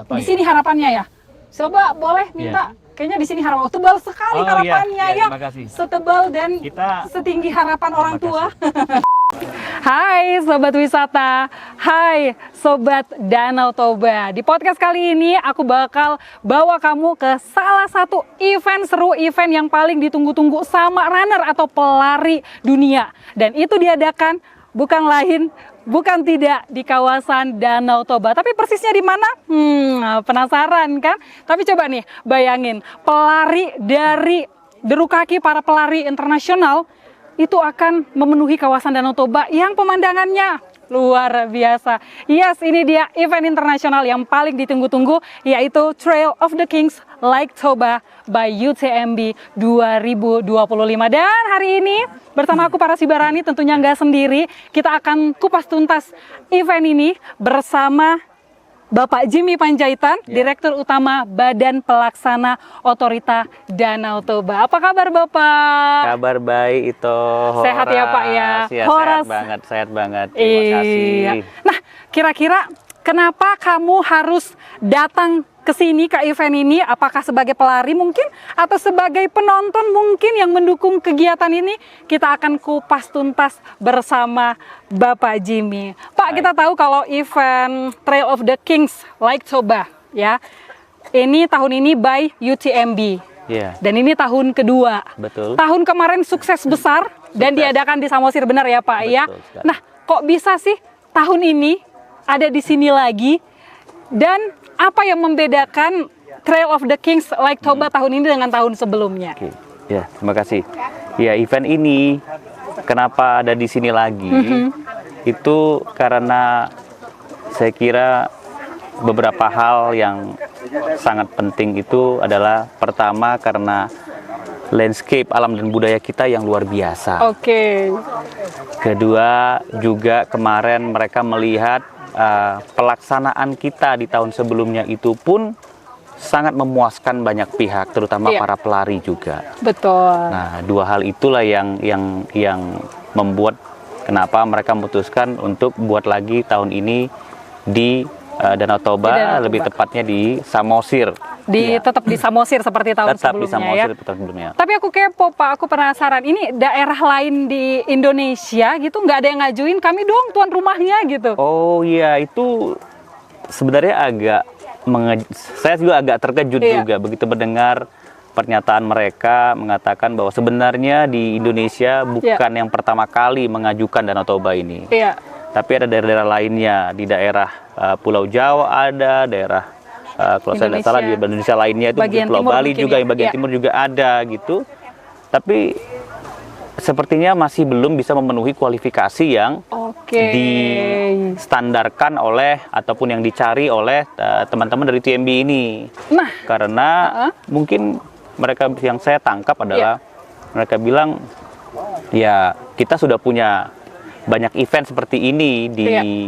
di sini harapannya ya. Coba boleh minta. Kayaknya di sini harapan tebal sekali harapannya ya. Setebal dan setinggi harapan orang tua. Hai Sobat Wisata, hai Sobat Danau Toba. Di podcast kali ini aku bakal bawa kamu ke salah satu event seru, event yang paling ditunggu-tunggu sama runner atau pelari dunia. Dan itu diadakan bukan lain, bukan tidak di kawasan Danau Toba. Tapi persisnya di mana? Penasaran kan? Tapi coba nih bayangin, pelari dari deru kaki para pelari internasional itu akan memenuhi kawasan Danau Toba yang pemandangannya luar biasa. Yes, ini dia event internasional yang paling ditunggu-tunggu, yaitu Trail of the Kings Lake Toba by UTMB 2025. Dan hari ini bersama aku para Sibarani, tentunya nggak sendiri, kita akan kupas tuntas event ini bersama Bapak Jimmy Panjaitan, Direktur Utama Badan Pelaksana Otorita Danau Toba. Apa kabar Bapak? Kabar baik itu. Sehat ya Pak ya? Sehat banget. Terima kasih. Nah, kira-kira kenapa kamu harus datang ke sini, ke event ini? Apakah sebagai pelari mungkin? Atau sebagai penonton mungkin yang mendukung kegiatan ini? Kita akan kupas tuntas bersama Bapak Jimmy. Pak, kita tahu kalau event Trail of the Kings Lake Toba, ya, ini tahun ini by UTMB. Dan ini tahun kedua. Betul. Tahun kemarin sukses besar dan diadakan di Samosir, benar ya Pak? Ya. Nah, kok bisa sih tahun ini ada di sini lagi? Dan apa yang membedakan Trail of the Kings Lake Toba tahun ini dengan tahun sebelumnya? Ya, terima kasih. Ya, event ini kenapa ada di sini lagi? Itu karena saya kira beberapa hal yang sangat penting itu adalah pertama karena landscape alam dan budaya kita yang luar biasa. Kedua juga kemarin mereka melihat pelaksanaan kita di tahun sebelumnya itu pun sangat memuaskan banyak pihak, terutama para pelari juga. Betul. Nah, dua hal itulah yang membuat kenapa mereka memutuskan untuk buat lagi tahun ini di Danau Toba, lebih tepatnya di Samosir. Tetap di Samosir seperti tahun sebelumnya ya. Tapi aku kepo Pak, aku penasaran, ini daerah lain di Indonesia gitu nggak ada yang ngajuin kami dong tuan rumahnya gitu? Oh iya, itu sebenarnya saya juga agak terkejut juga begitu mendengar pernyataan mereka mengatakan bahwa sebenarnya di Indonesia bukan yang pertama kali mengajukan Danau Toba ini. Tapi ada daerah-daerah lainnya, di daerah Pulau Jawa ada, daerah kalau saya tidak salah di Indonesia lainnya itu Pulau Bali juga, yang bagian timur juga ada gitu. Tapi sepertinya masih belum bisa memenuhi kualifikasi yang distandarkan oleh ataupun yang dicari oleh teman-teman dari TMB ini. Nah, karena mungkin mereka yang saya tangkap adalah mereka bilang ya kita sudah punya banyak event seperti ini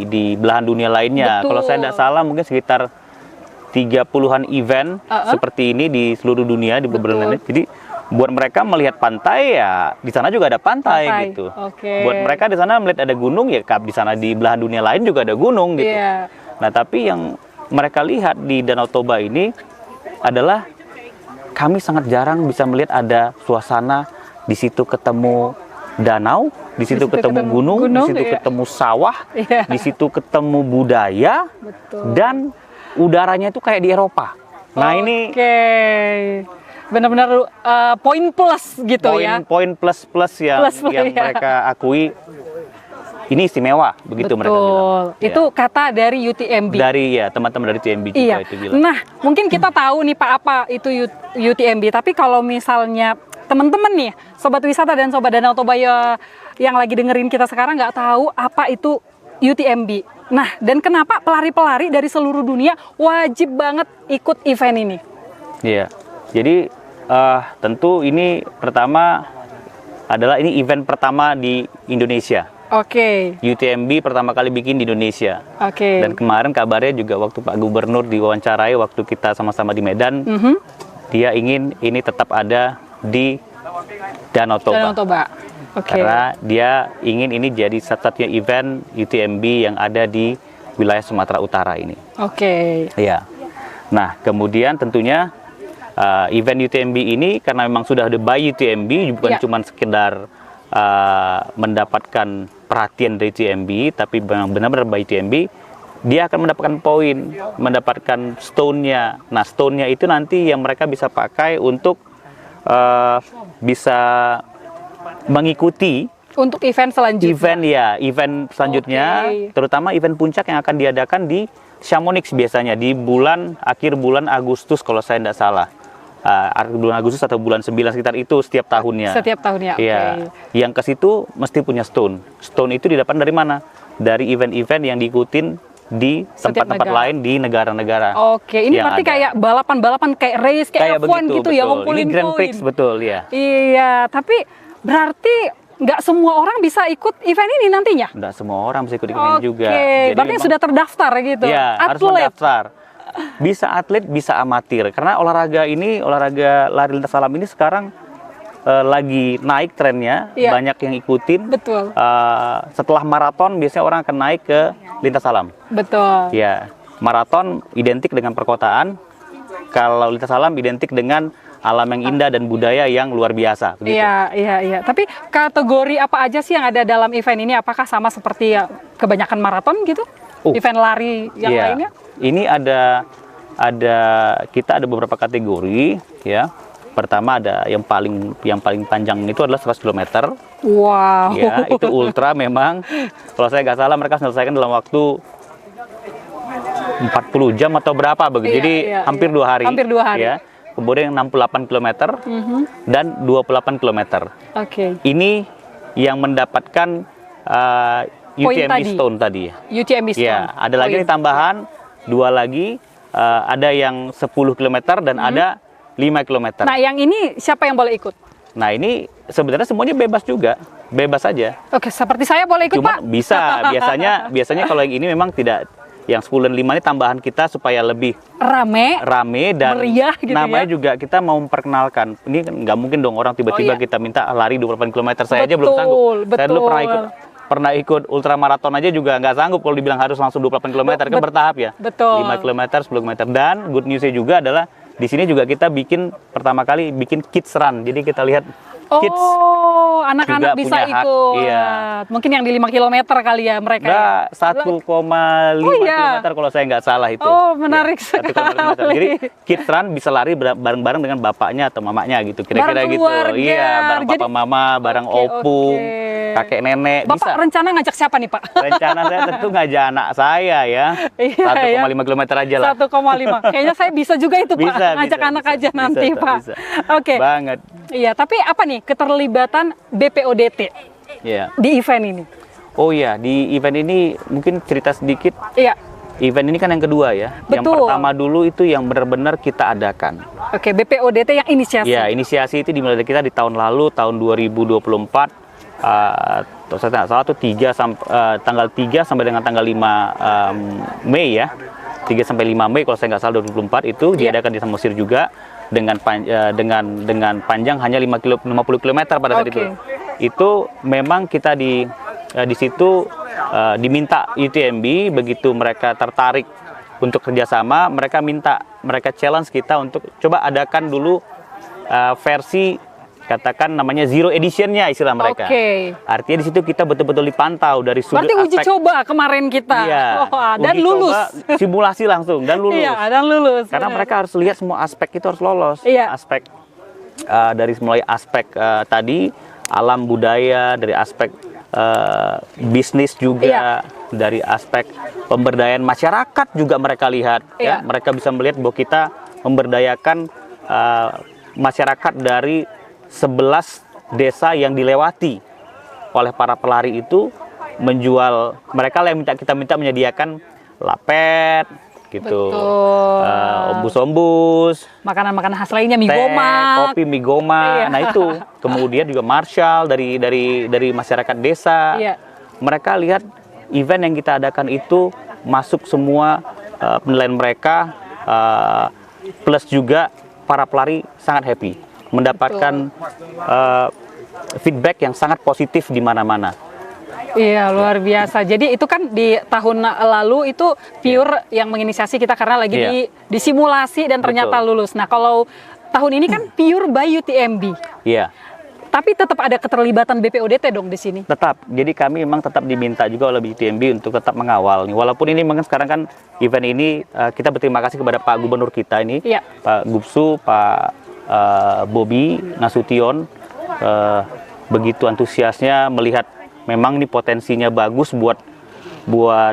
di belahan dunia lainnya. Kalau saya tidak salah mungkin sekitar 30-an event seperti ini di seluruh dunia di beberapa negara. Jadi buat mereka melihat pantai ya di sana juga ada pantai. Gitu. Buat mereka di sana melihat ada gunung ya di sana di belahan dunia lain juga ada gunung gitu. Nah, tapi yang mereka lihat di Danau Toba ini adalah kami sangat jarang bisa melihat ada suasana di situ ketemu danau, di situ ketemu gunung, di situ ketemu sawah, di situ ketemu budaya, dan udaranya itu kayak di Eropa. Nah ini benar-benar poin plus gitu ya. Poin plus yang mereka akui ini istimewa, begitu mereka bilang. Itu kata dari UTMB. Dari teman-teman dari UTMB juga itu bilang. Nah, mungkin kita tahu nih Pak apa itu UTMB, tapi kalau misalnya teman-teman nih, Sobat Wisata dan Sobat Danau Toba yang lagi dengerin kita sekarang nggak tahu apa itu UTMB. Nah, dan kenapa pelari-pelari dari seluruh dunia wajib banget ikut event ini? Iya, jadi tentu ini pertama adalah ini event pertama di Indonesia. UTMB pertama kali bikin di Indonesia. Dan kemarin kabarnya juga waktu Pak Gubernur diwawancarai waktu kita sama-sama di Medan, dia ingin ini tetap ada di Danau Toba. Karena dia ingin ini jadi satu-satunya event UTMB yang ada di wilayah Sumatera Utara ini. Iya. Nah, kemudian tentunya event UTMB ini karena memang sudah ada by UTMB, bukan cuma sekedar mendapatkan perhatian dari UTMB, tapi benar-benar by UTMB, dia akan mendapatkan poin, mendapatkan stone-nya. Nah, stone-nya itu nanti yang mereka bisa pakai untuk bisa mengikuti untuk event selanjutnya. Event selanjutnya, terutama event puncak yang akan diadakan di Chamonix biasanya di akhir bulan Agustus kalau saya tidak salah. Bulan Agustus atau bulan 9 sekitar itu setiap tahunnya. Setiap tahunnya. Iya. Yang ke situ mesti punya stone. Stone itu didapat dari mana? Dari event-event yang diikutin di tempat-tempat lain di negara-negara. Oke, ini berarti kayak balapan-balapan kayak race kayak F1 gitu, betul. Ya, ngumpulin ini Grand Prix, poin. betul ya. Iya, tapi berarti nggak semua orang bisa ikut event ini nantinya? Nggak semua orang bisa ikut event juga. Oke, berarti sudah terdaftar gitu. Iya, harus mendaftar. Bisa atlet, bisa amatir. Karena olahraga lari lintas alam ini sekarang lagi naik trennya, banyak yang ikutin. Betul. Setelah maraton biasanya orang akan naik ke lintas alam. Betul. Ya, maraton identik dengan perkotaan. Kalau lintas alam identik dengan alam yang indah dan budaya yang luar biasa. Iya. Tapi kategori apa aja sih yang ada dalam event ini? Apakah sama seperti kebanyakan maraton gitu? Event lari yang lainnya? Ini kita ada beberapa kategori ya. Pertama ada yang paling panjang itu adalah 100 km. Wow. Ya, itu ultra memang. Kalau saya nggak salah mereka selesaikan dalam waktu 40 jam atau berapa begitu. Jadi hampir 2 hari. Hampir 2 hari. Ya. Kemudian 68 km dan 28 km. Oke. Ini yang mendapatkan UTMB Stone tadi. UTMB Stone. Ya, ada lagi tambahan 2 lagi, ada yang 10 km dan ada 5 km. Nah, yang ini siapa yang boleh ikut? Nah, ini sebenarnya semuanya bebas juga, bebas saja. Oke, seperti saya boleh ikut, Pak? Bisa, biasanya kalau yang ini memang tidak, yang 10 dan 5 ini tambahan kita supaya lebih rame dan meriah gitu namanya juga kita mau memperkenalkan. Ini kan nggak mungkin dong orang tiba-tiba kita minta lari 28 km, saya aja belum sanggup. Saya dulu pernah ikut ultramaraton aja juga nggak sanggup kalau dibilang harus langsung 28 km, kan bertahap ya. Betul. 5 km, 10 km. Dan good newsnya juga adalah di sini juga kita pertama kali bikin kids run. Jadi kita lihat kids. Oh, anak-anak bisa ikut. Iya. Mungkin yang di 5 km kali ya mereka. Nah, 1,5 km kalau saya nggak salah itu. Oh, menarik sekali. Jadi kids run bisa lari bareng-bareng dengan bapaknya atau mamanya gitu. Kira-kira gitu. Iya, bareng papa mama, bareng opung, kakek nenek. Bapak bisa. Rencana ngajak siapa nih, Pak? Rencana saya tentu ngajak anak saya ya. 1,5 km aja lah. 1,5. Kayaknya saya bisa juga itu, Pak. Ngajak anak aja nanti, Pak. Oke. Banget. Iya, tapi apa nih keterlibatan BPODT di event ini? Oh iya, di event ini mungkin cerita sedikit. Iya. Event ini kan yang kedua ya. Betul. Yang pertama dulu itu yang benar-benar kita adakan. Oke, BPODT yang inisiasi. Ya, inisiasi itu dimulai dari kita di tahun lalu, tahun 2024. Saya tidak salah tuh tanggal 3 sampai dengan tanggal 5 Mei ya. 3 sampai 5 Mei kalau saya nggak salah 2024 itu diadakan di Samosir juga dengan panjang hanya 50 km pada saat itu. Itu memang kita di situ diminta UTMB, begitu mereka tertarik untuk kerjasama, mereka challenge kita untuk coba adakan dulu versi katakan namanya zero editionnya istilah mereka. Artinya di situ kita betul-betul dipantau dari sudut berarti uji coba kemarin kita. Iya, dan lulus. Simulasi langsung dan lulus. Iya, dan lulus. Karena mereka harus lihat semua aspek itu harus lolos. Iya. Aspek dari mulai aspek tadi alam budaya, dari aspek bisnis juga, dari aspek pemberdayaan masyarakat juga mereka lihat. Ya, mereka bisa melihat bahwa kita memberdayakan masyarakat dari 11 desa yang dilewati oleh para pelari itu, menjual, mereka yang kita minta menyediakan lapet gitu, ombus-ombus, makanan-makanan khas lainnya, mie gomak, kopi, mie gomak. Nah itu kemudian juga marshal dari masyarakat desa. Mereka lihat event yang kita adakan itu masuk semua penilaian mereka, plus juga para pelari sangat happy, mendapatkan feedback yang sangat positif di mana-mana. Iya, luar biasa. Jadi itu kan di tahun lalu itu Pure yang menginisiasi kita karena lagi disimulasi dan ternyata lulus. Nah, kalau tahun ini kan Pure by UTMB. Iya. Tapi tetap ada keterlibatan BPODT dong di sini. Tetap. Jadi kami memang tetap diminta juga oleh UTMB untuk tetap mengawal nih. Walaupun ini memang sekarang kan event ini kita berterima kasih kepada Pak Gubernur kita ini, Pak Gubsu, Pak Bobi Nasution, begitu antusiasnya melihat memang ini potensinya bagus buat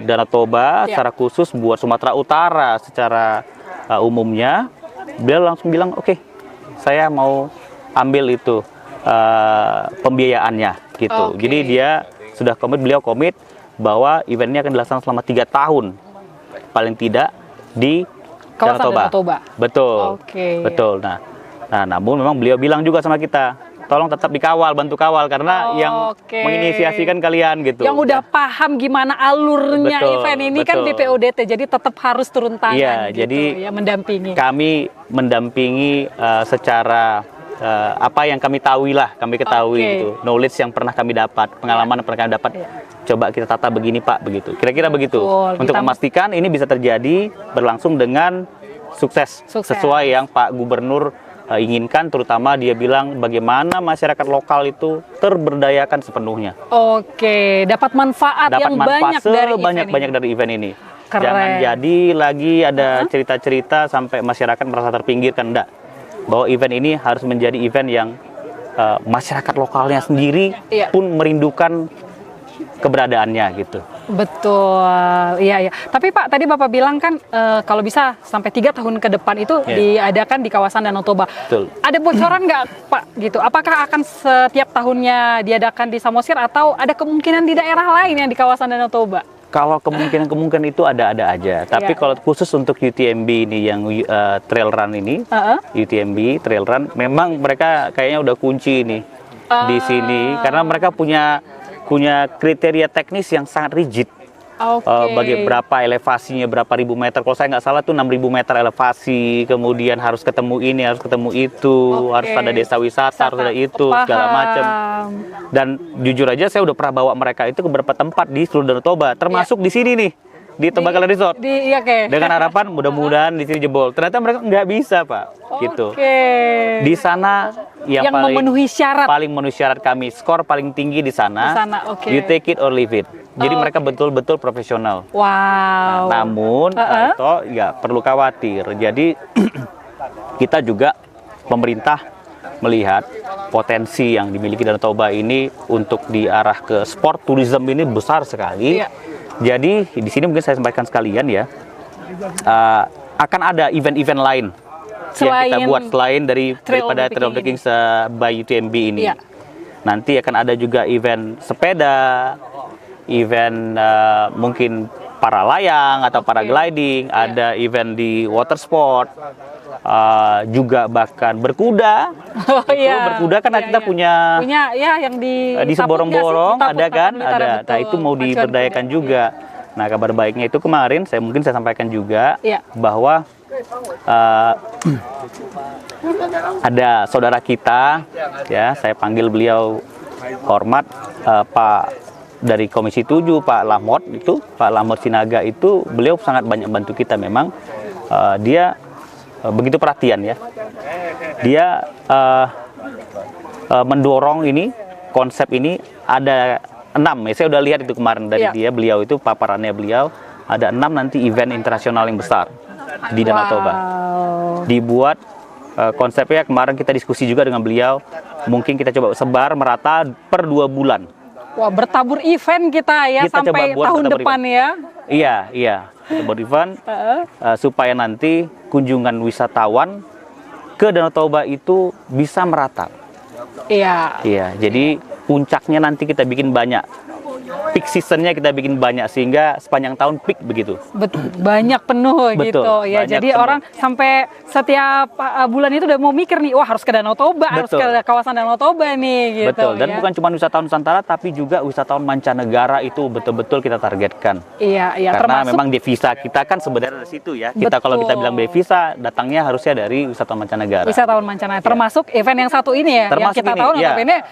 Danau Toba, secara khusus buat Sumatera Utara secara umumnya. Beliau langsung bilang, oke, saya mau ambil itu pembiayaannya gitu. Jadi dia sudah beliau komit bahwa event ini akan dilaksanakan selama 3 tahun paling tidak di Danau Toba. Betul. Betul. Nah, namun memang beliau bilang juga sama kita, tolong tetap dikawal, bantu kawal karena yang menginisiasikan kalian gitu. Yang udah paham gimana alurnya event ini kan BPODT, jadi tetap harus turun tangan gitu, jadi ya mendampingi. Kami mendampingi secara apa yang kami ketahui gitu, knowledge yang pernah kami dapat, pengalaman yang pernah kami dapat. Coba kita tata begini Pak, begitu. Kira-kira begitu. Untuk memastikan ini bisa terjadi berlangsung dengan sukses. Sesuai yang Pak Gubernur inginkan, terutama dia bilang bagaimana masyarakat lokal itu terberdayakan sepenuhnya. Dapat manfaat yang banyak dari event ini. Keren. Jangan jadi lagi ada cerita-cerita sampai masyarakat merasa terpinggirkan, enggak. Bahwa event ini harus menjadi event yang masyarakat lokalnya sendiri pun merindukan keberadaannya gitu. Betul, iya. Tapi Pak, tadi Bapak bilang kan kalau bisa sampai 3 tahun ke depan itu diadakan di kawasan Danau Toba. Betul. Ada bocoran nggak Pak gitu? Apakah akan setiap tahunnya diadakan di Samosir atau ada kemungkinan di daerah lain yang di kawasan Danau Toba? Kalau kemungkinan itu ada aja. Tapi kalau khusus untuk UTMB ini yang trail run ini, UTMB trail run, memang mereka kayaknya udah kunci nih di sini karena mereka punya kriteria teknis yang sangat rigid. Bagi berapa elevasinya, berapa ribu meter. Kalau saya nggak salah tuh 6.000 meter elevasi, kemudian harus ketemu ini, harus ketemu itu, harus ada desa wisata, harus ada itu, segala macam. Dan jujur aja saya udah pernah bawa mereka itu ke beberapa tempat di seluruh Danau Toba, termasuk di sini nih, di Tembagala Resort. Dengan harapan mudah-mudahan di sini jebol. Ternyata mereka nggak bisa Pak, gitu. Di sana yang paling memenuhi syarat kami, skor paling tinggi di sana. You take it or leave it. Jadi mereka betul-betul profesional. Wow. Namun itu nggak perlu khawatir. Jadi kita juga pemerintah melihat potensi yang dimiliki Danau Toba ini untuk diarah ke sport tourism ini besar sekali. Jadi di sini mungkin saya sampaikan sekalian ya, akan ada event-event lain yang kita buat selain daripada Trail of the Kings by UTMB ini. Nanti akan ada juga event sepeda, event mungkin para layang atau paragliding, ada event di water sport, juga bahkan berkuda. Berkuda kan kita punya yang di Seborong-Borong ada kan, ada. Nah itu mau diberdayakan juga. Nah kabar baiknya itu kemarin saya sampaikan juga bahwa ada saudara kita, ya saya panggil beliau hormat, Pak dari Komisi 7, Pak Lamot itu, Pak Lamot Sinaga itu, beliau sangat banyak bantu kita memang. Dia begitu perhatian ya. Dia mendorong ini, konsep ini ada 6 ya. Saya udah lihat itu kemarin dari beliau itu paparannya beliau, ada 6 nanti event internasional yang besar di Danau Toba. Dibuat konsepnya kemarin kita diskusi juga dengan beliau, mungkin kita coba sebar merata per 2 bulan. Wah, bertabur event kita ya sampai tahun depan ya. Iya, bertabur event supaya nanti kunjungan wisatawan ke Danau Toba itu bisa merata. Iya, jadi puncaknya nanti kita bikin banyak peak peak seasonnya kita bikin banyak sehingga sepanjang tahun peak begitu. Betul, banyak penuh Betul, gitu ya. banyak Jadi penuh. orang sampai setiap bulan itu udah mau mikir nih, wah harus ke Danau Toba, harus Betul. ke kawasan Danau Toba nih gitu. Betul, dan ya. bukan cuma wisatawan Nusantara tapi juga wisatawan mancanegara itu betul-betul kita targetkan. Iya, iya. Karena Termasuk memang devisa kita kan sebenarnya dari situ ya. Kita kalau kita bilang devisa, datangnya harusnya dari wisatawan mancanegara. wisatawan mancanegara. Termasuk event yang satu ini ya, yang Termasuk kita ini, tahu iya. notabene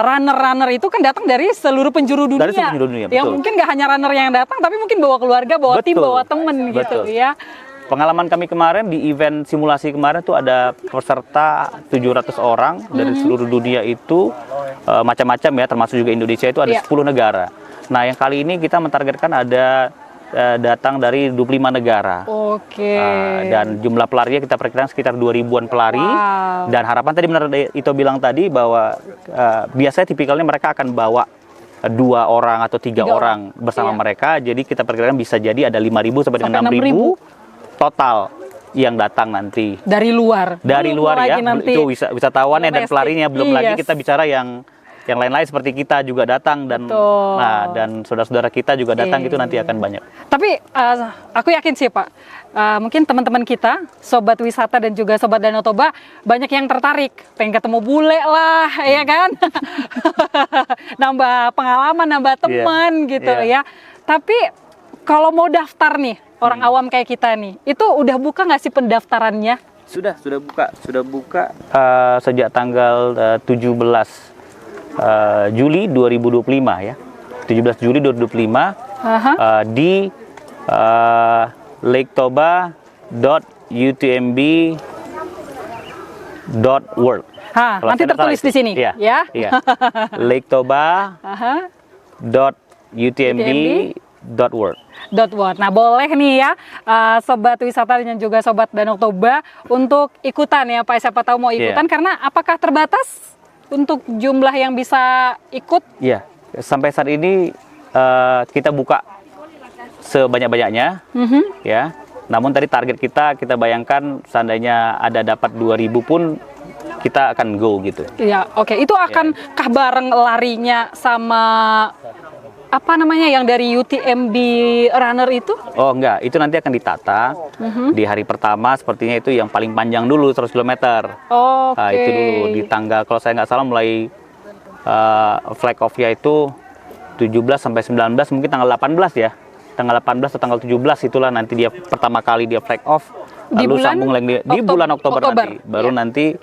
runner-runner itu kan datang dari seluruh penjuru dunia. Dari seluruh dunia, Yang betul. mungkin gak hanya runner yang datang, tapi mungkin bawa keluarga, bawa tim, Betul, bawa temen gitu betul. ya. Pengalaman kami kemarin di event simulasi kemarin tuh ada peserta 700 orang dari seluruh dunia itu macam-macam ya, termasuk juga Indonesia itu ada Iya. 10 negara. Nah, yang kali ini kita mentargetkan ada datang dari 25 negara. Oke. Dan jumlah pelarinya kita perkirakan sekitar 2000-an pelari. Wow. Dan harapan tadi benar Ito bilang tadi bahwa biasanya tipikalnya mereka akan bawa 2 orang atau 3 orang bersama Iya. mereka. Jadi kita perkirakan bisa jadi ada 5.000 sampai dengan Sampai 6.000 total yang datang nanti. Dari luar. Dari Belum luar ya, lagi nanti itu wistatawannya dan domestik. pelarinya. Belum Yes. lagi kita bicara yang lain-lain seperti kita juga datang dan Betul. dan saudara-saudara kita juga datang itu nanti akan banyak. Tapi aku yakin sih Pak, mungkin teman-teman kita, sobat wisata dan juga sobat Danau Toba banyak yang tertarik, pengen ketemu bule lah, ya kan? Nambah pengalaman, nambah teman gitu ya. Tapi kalau mau daftar nih, orang awam kayak kita nih, itu udah buka nggak sih pendaftarannya? Sudah buka sejak tanggal 17 Juli 2025 ya. 17 Juli 2025 di laketoba.utmb.world. Nanti tertulis di sini Iya, ya. iya. laketoba.utmb.world. Nah, boleh nih ya sobat wisata dan juga sobat Danau Toba untuk ikutan ya Pak, siapa tahu mau ikutan karena apakah terbatas untuk jumlah yang bisa ikut? Iya, sampai saat ini kita buka sebanyak-banyaknya ya. Namun tadi target kita bayangkan seandainya ada dapat 2.000 pun kita akan go gitu. Iya, oke. Itu akankah bareng larinya sama apa namanya yang dari UTMB runner itu? Oh enggak, itu nanti akan ditata. Di hari pertama sepertinya itu yang paling panjang dulu 100 km. Oke. Nah, itu dulu di tanggal kalau saya nggak salah mulai flag off-nya itu 17 sampai 19, mungkin tanggal 18 ya. Tanggal 18 atau tanggal 17 itulah nanti dia pertama kali dia flag off. Di Lalu bulan sambung lagi di bulan Oktober nanti. Baru nanti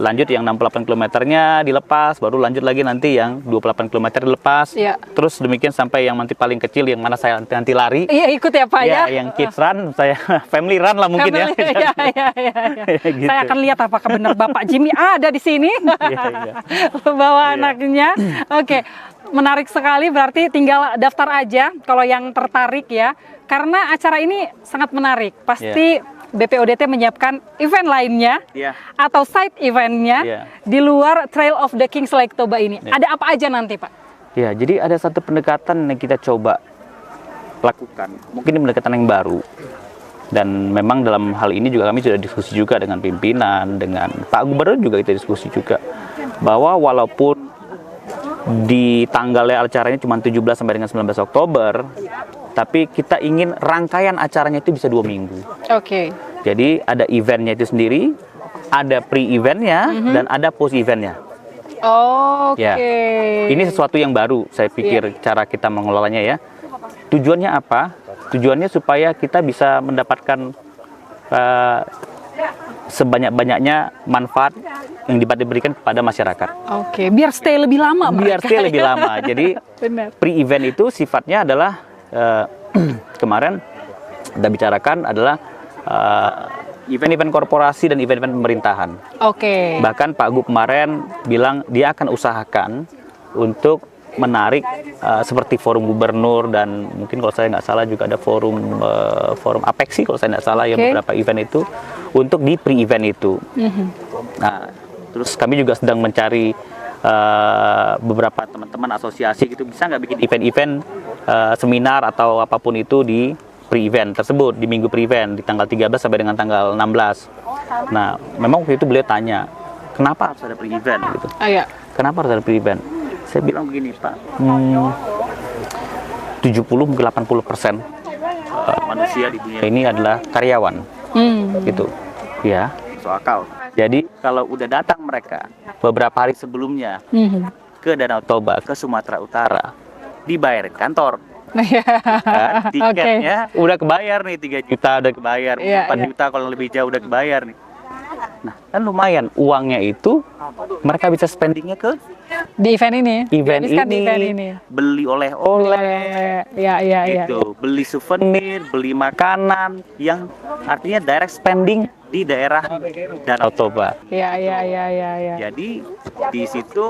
lanjut yang 68 km-nya dilepas, baru lanjut lagi nanti yang 28 km dilepas. Iya. Terus demikian sampai yang nanti paling kecil yang mana saya nanti lari. Iya, ikut ya Pak ya. Yang kids run, saya family run lah mungkin ya. Iya. Gitu. Saya akan lihat apakah benar Bapak Jimmy ada di sini. Iya. Bawa anaknya. Oke. Menarik sekali, berarti tinggal daftar aja kalau yang tertarik ya. Karena acara ini sangat menarik. Pasti BPODT menyiapkan event lainnya atau side eventnya di luar Trail of the Kings Lake Toba ini. Ada apa aja nanti Pak? Ya, jadi ada satu pendekatan yang kita coba lakukan. Mungkin ini pendekatan yang baru. Dan memang dalam hal ini juga kami sudah diskusi juga dengan pimpinan, dengan Pak Gubernur juga kita diskusi juga. Bahwa walaupun di tanggalnya acaranya cuma 17 sampai dengan 19 Oktober, tapi kita ingin rangkaian acaranya itu bisa 2 minggu. Oke. Jadi ada eventnya itu sendiri, ada pre-eventnya, dan ada post-eventnya. Oke. Ya. Ini sesuatu yang baru, saya pikir cara kita mengelolanya ya. Tujuannya apa? Tujuannya supaya kita bisa mendapatkan sebanyak-banyaknya manfaat yang diberikan kepada masyarakat. Oke, biar stay lebih lama. Biar stay lebih lama. Jadi pre-event itu sifatnya adalah kemarin kita bicarakan adalah event-event korporasi dan event-event pemerintahan. Oke. Bahkan Pak Gub kemarin bilang dia akan usahakan untuk menarik seperti forum gubernur dan mungkin kalau saya nggak salah juga ada forum Apexi kalau saya nggak salah ya beberapa event itu untuk di pre-event itu. Nah, terus kami juga sedang mencari beberapa teman-teman asosiasi gitu bisa nggak bikin event-event seminar atau apapun itu di pre-event tersebut di minggu pre-event di tanggal 13 sampai dengan tanggal 16. Nah, memang waktu itu beliau tanya kenapa harus ada pre-event gitu. Kenapa harus ada pre-event? Saya bilang begini Pak, 70-80% manusia di dunia ini adalah karyawan. Gitu. Ya, masuk akal. Jadi kalau udah datang mereka beberapa hari sebelumnya ke Danau Toba, ke Sumatera Utara, dibayarin kantor. Kan, tiketnya udah kebayar nih, 3 juta udah kebayar, 4 juta kalau lebih jauh udah kebayar nih. Nah, kan lumayan uangnya itu mereka bisa spendingnya ke di event ini. Event Di event ini. Beli oleh-oleh. Gitu, beli souvenir, beli makanan yang artinya direct spending di daerah Danau Toba. Iya. Jadi di situ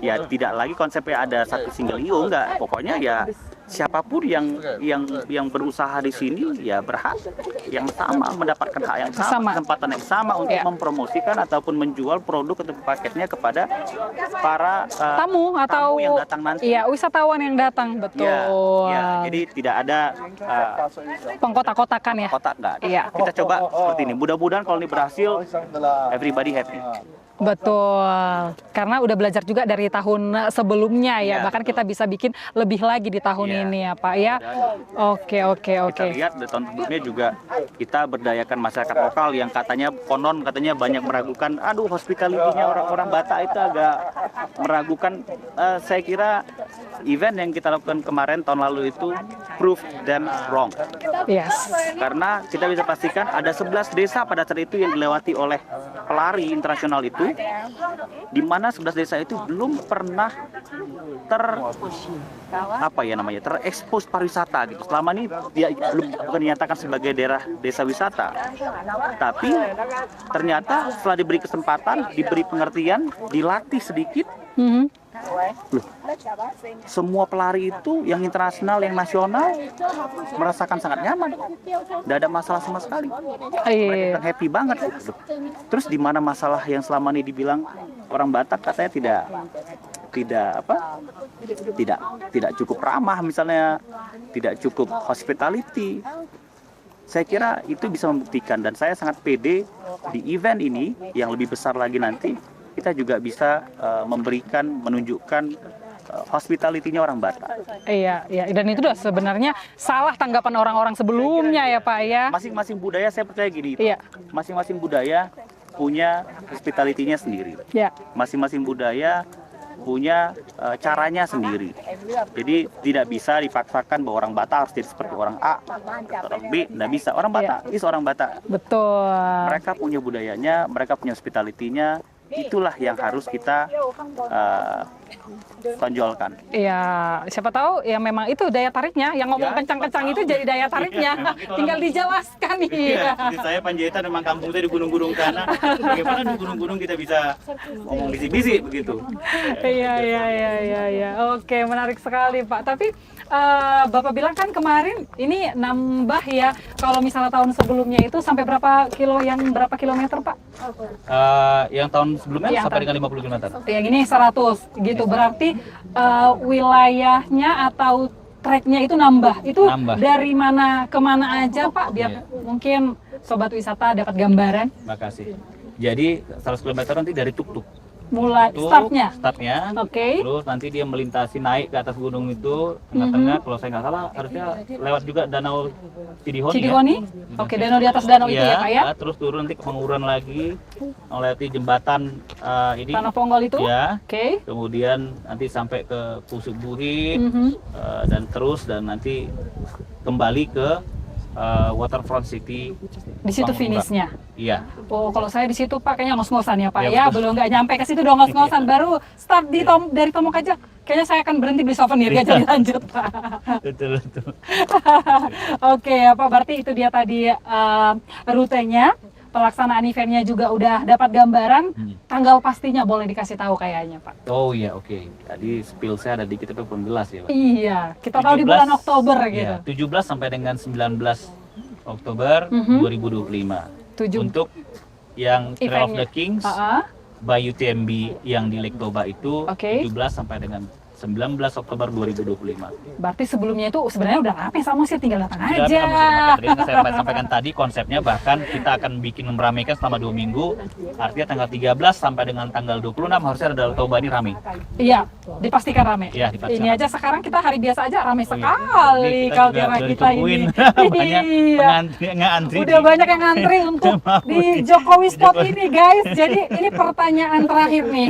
ya tidak lagi konsepnya ada satu single IO, enggak. Pokoknya ya siapapun yang berusaha di sini ya berhak yang sama, mendapatkan hak yang sama, kesempatan yang sama untuk mempromosikan ataupun menjual produk atau paketnya kepada para tamu atau yang datang nanti. Iya, wisatawan yang datang, betul. Ya, jadi tidak ada pengkotak-kotakan ya. Kotak enggak ada. Iya. Kita coba seperti ini. Mudah-mudahan kalau ini berhasil, everybody happy. Betul, karena udah belajar juga dari tahun sebelumnya ya, bahkan kita bisa bikin lebih lagi di tahun ini ya Pak ya. Oke. Kita lihat di tahun sebelumnya juga kita berdayakan masyarakat lokal yang katanya banyak meragukan, aduh hospitality-nya orang-orang Batak itu agak meragukan. Saya kira event yang kita lakukan kemarin tahun lalu itu prove them wrong. Yes. Karena kita bisa pastikan ada 11 desa pada saat itu yang dilewati oleh pelari internasional itu, di mana 11 desa itu belum pernah terekspos pariwisata gitu. Selama ini dia bukan dinyatakan sebagai daerah desa wisata, tapi ternyata setelah diberi kesempatan, diberi pengertian, dilatih sedikit, loh, semua pelari itu yang internasional, yang nasional merasakan sangat nyaman, tidak ada masalah sama sekali. Mereka happy banget gitu. Terus di mana masalah yang selama ini dibilang orang Batak katanya tidak cukup ramah, misalnya tidak cukup hospitality. Saya kira itu bisa membuktikan, dan saya sangat pede di event ini yang lebih besar lagi nanti kita juga bisa menunjukkan hospitality-nya orang Batak. Iya, dan itu udah sebenarnya salah tanggapan orang-orang sebelumnya ya Pak ya. Masing-masing budaya saya percaya gini, masing-masing budaya punya hospitality-nya sendiri. Masing-masing budaya punya caranya sendiri. Jadi tidak bisa dipaksakan bahwa orang Batak harus jadi seperti orang A, orang B, tidak bisa. Orang Batak is orang Batak. Betul. Mereka punya budayanya, mereka punya hospitality-nya. Itulah yang harus kita tonjolkan. Iya, siapa tahu ya memang itu daya tariknya. Yang ngomong kencang-kencang itu jadi daya tariknya. Tinggal dijelaskan nih. Iya, saya Panjaitan memang kampungnya di gunung-gunung sana. Bagaimana di gunung-gunung kita bisa ngomong bisi-bisi begitu. Iya. Oke, menarik sekali Pak. Tapi Bapak bilang kan kemarin ini nambah ya. Kalau misalnya tahun sebelumnya itu sampai berapa kilometer Pak? Yang tahun sebelumnya sampai dengan 50 km. Yang ini 100 gitu. Berarti wilayahnya atau treknya itu nambah. Itu dari mana ke mana aja Pak? Biar mungkin sobat wisata dapat gambaran. Makasih. Jadi 100 km nanti dari Tuk-Tuk. Mulai startnya. Terus nanti dia melintasi naik ke atas gunung itu tengah-tengah. Kalau saya nggak salah harusnya lewat juga Danau Cidihoni. Oke, danau di atas danau itu ya Pak ya. Terus turun nanti ke Pengururan lagi, melewati jembatan ini Tanah Ponggol itu. Kemudian nanti sampai ke Pusuk Buhit dan nanti kembali ke Waterfront City. Di situ finishnya. Iya. Oh, kalau saya di situ Pak kayaknya ngos-ngosan ya Pak ya. Belum nggak nyampe ke situ dong ngos-ngosan. Baru start dari Tomok aja. Kayaknya saya akan berhenti beli souvenir ya, jadi lanjut Pak. Betul. Oke ya Pak, berarti itu dia tadi rutenya. Pelaksanaan eventnya juga udah dapat gambaran. Tanggal pastinya boleh dikasih tahu kayaknya Pak. Oh iya, oke. Tadi spill saya ada dikit tapi belum jelas ya Pak. Iya, kita tahu di bulan Oktober gitu. 17 sampai dengan 19 Oktober 2025. Untuk yang Trail of the Kings by UTMB yang di Lake Toba itu 17 sampai dengan 19 Oktober 2025. Berarti sebelumnya itu sebenarnya udah rame sama sih, tinggal datang aja. Tadi yang saya sampaikan tadi konsepnya bahkan kita akan bikin meramaikan selama 2 minggu. Artinya tanggal 13 sampai dengan tanggal 26 harusnya ada Danau Toba ini rame. Iya, dipastikan rame. Iya, dipastikan. Ini aja sekarang kita hari biasa aja rame sekali Kita kaldera juga kita ini. Banyak ngantri. Udah banyak yang ngantri untuk di Jokowi Spot ini, guys. Jadi ini pertanyaan terakhir nih.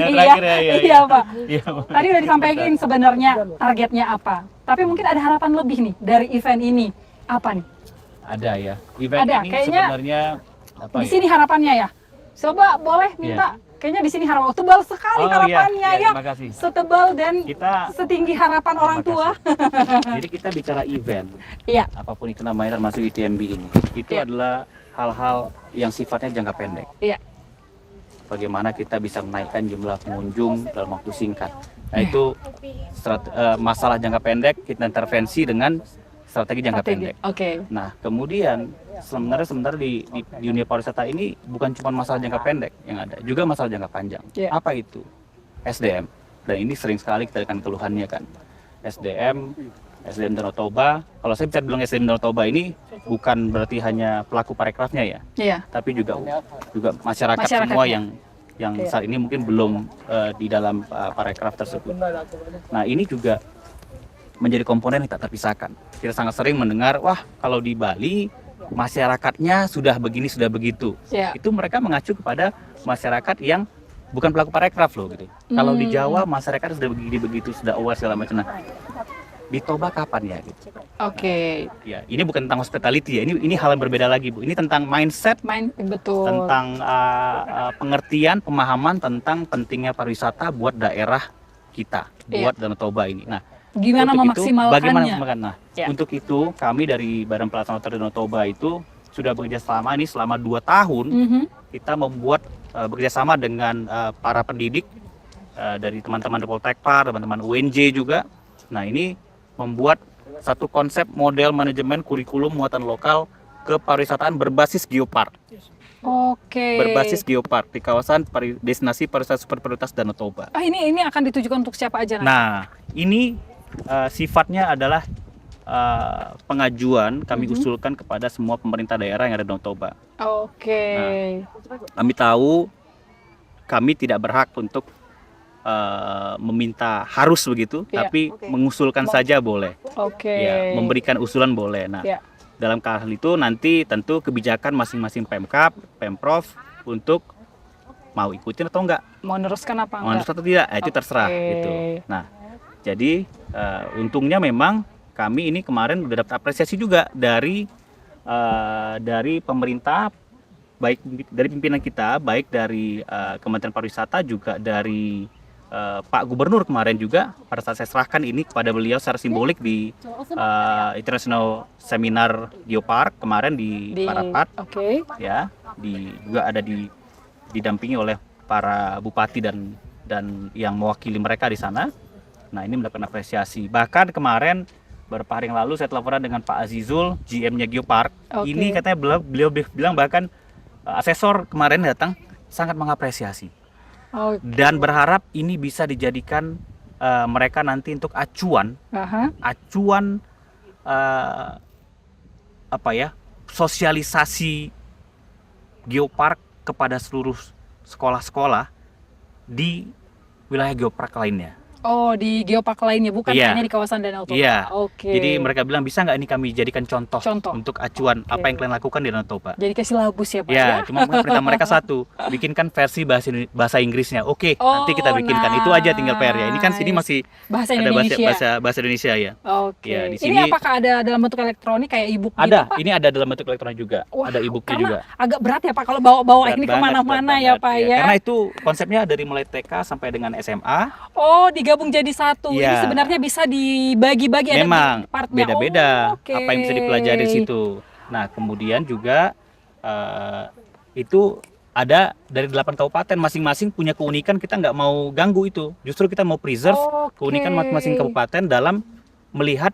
Iya, Pak. Iya, Pak. Tadi udah disampaikan sebenarnya targetnya apa. Tapi mungkin ada harapan lebih nih dari event ini. Apa nih? Ada ya. Event Ada, ini kayaknya sebenarnya apa di sini harapannya ya. Coba boleh minta. Kayaknya di sini harapan tebal sekali harapannya ya. Terima kasih. Setebal dan Kita setinggi harapan orang tua. Jadi kita bicara event. Iya. Apapun itu namanya termasuk ITMB ini. Itu adalah hal-hal yang sifatnya jangka pendek. Iya. Bagaimana kita bisa menaikkan jumlah pengunjung dalam waktu singkat. Nah itu masalah jangka pendek kita intervensi dengan strategi jangka pendek. Oke. Nah kemudian sebenarnya di dunia pariwisata ini bukan cuma masalah jangka pendek yang ada, juga masalah jangka panjang. Yeah. Apa itu? SDM. Dan ini sering sekali kita dengar keluhannya kan. SDM Danau Toba. Kalau saya bisa bilang SDM Danau Toba ini bukan berarti hanya pelaku parekrafnya ya. Iya. Tapi juga masyarakat semua yang saat ini mungkin belum di dalam parekraf tersebut. Nah ini juga menjadi komponen yang tak terpisahkan. Kita sangat sering mendengar, wah kalau di Bali masyarakatnya sudah begini sudah begitu. Itu mereka mengacu kepada masyarakat yang bukan pelaku parekraf loh gitu. Kalau di Jawa masyarakat sudah begini begitu sudah aware segala macam. Nah, di Toba kapan ya gitu. Oke. Ya, ini bukan tentang hospitality ya. Ini hal yang berbeda lagi, Bu. Ini tentang mindset, betul. tentang pengertian, pemahaman tentang pentingnya pariwisata buat daerah kita, buat Danau Toba ini. Nah, bagaimana memaksimalkannya? Nah, untuk itu kami dari Badan Pelaksana Danau Toba itu sudah bekerja selama 2 tahun. Kita membuat bekerjasama dengan para pendidik dari teman-teman Poltekpar, teman-teman UNJ juga. Nah, ini membuat satu konsep model manajemen kurikulum muatan lokal kepariwisataan berbasis geopark. Oke. Berbasis geopark di kawasan destinasi pariwisata super prioritas Danau Toba. Ini akan ditujukan untuk siapa aja? Nah, ini sifatnya adalah pengajuan kami usulkan kepada semua pemerintah daerah yang ada di Danau Toba. Oke. Nah, kami tahu kami tidak berhak untuk meminta harus begitu, tapi mengusulkan saja boleh. Ya, memberikan usulan boleh. Nah, dalam hal itu nanti tentu kebijakan masing-masing Pemkab, Pemprov untuk mau ikutin atau enggak, mau meneruskan apa enggak, mau meneruskan atau tidak, itu terserah gitu. Nah, jadi untungnya memang kami ini kemarin udah dapat apresiasi juga dari pemerintah, baik dari pimpinan kita, baik dari Kementerian Pariwisata, juga dari Pak Gubernur kemarin juga pada saat saya serahkan ini kepada beliau secara simbolik di International Seminar Geopark kemarin di Parapat. Ya, juga ada didampingi oleh para bupati dan yang mewakili mereka di sana. Nah, ini mendapatkan apresiasi. Bahkan kemarin beberapa hari yang lalu saya teleponan dengan Pak Azizul, GM-nya Geopark. Ini katanya beliau bilang bahkan asesor kemarin datang sangat mengapresiasi. Dan berharap ini bisa dijadikan mereka nanti untuk acuan sosialisasi geopark kepada seluruh sekolah-sekolah di wilayah geopark lainnya. Oh, di geopark lainnya, bukan hanya di kawasan Danau Toba. Iya. Jadi mereka bilang, bisa nggak ini kami jadikan contoh untuk acuan apa yang kalian lakukan di Danau Toba. Jadi kasih silabus ya, Pak? Ya, cuma perintah mereka satu, bikinkan versi bahasa Inggrisnya. Nanti kita bikinkan. Itu aja tinggal PR ya. Ini kan sini masih bahasa ada Indonesia. bahasa Indonesia ya. Ya, di sini, ini apakah ada dalam bentuk elektronik kayak e-book gitu, Pak? Ini ada dalam bentuk elektronik juga. Ada e-booknya juga. Agak berat ya, Pak, kalau bawa ini kemana-mana ya, Pak ya. Karena itu konsepnya dari mulai TK sampai dengan SMA. Oh, digabung jadi satu. Ini sebenarnya bisa dibagi-bagi. Memang beda-beda apa yang bisa dipelajari di situ. Nah, kemudian juga itu ada dari 8 kabupaten, masing-masing punya keunikan, kita nggak mau ganggu itu. Justru kita mau preserve keunikan masing-masing kabupaten dalam melihat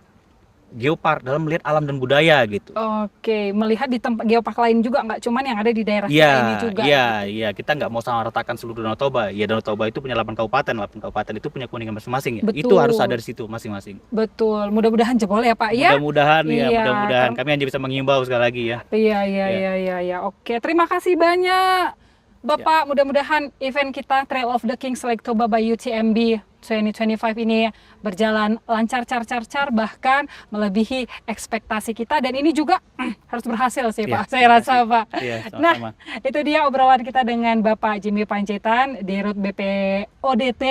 geopark, dalam melihat alam dan budaya gitu. Oke, melihat di tempat geopark lain juga, nggak cuman yang ada di daerah kita ini juga. Iya, kita nggak mau sama ratakan seluruh Danau Toba. Ya Danau Toba itu punya 8 kabupaten, 8 kabupaten itu punya keunikan masing-masing ya. Betul. Itu harus ada di situ masing-masing. Betul, mudah-mudahan jebol ya Pak ya. Mudah-mudahan ya, Iya, mudah-mudahan kami hanya bisa mengimbau sekali lagi ya. Iya. Oke, terima kasih banyak Bapak. Mudah-mudahan event kita Trail of the Kings Lake Toba by UTMB 2025 ini berjalan lancar, bahkan melebihi ekspektasi kita, dan ini juga harus berhasil sih Pak, saya rasa Pak. Nah, itu dia obrolan kita dengan Bapak Jimmy Panjaitan di Rut BPODT.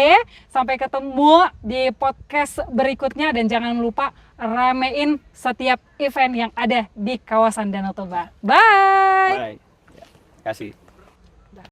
Sampai ketemu di podcast berikutnya, dan jangan lupa ramein setiap event yang ada di kawasan Danau Toba. Bye. Kasih.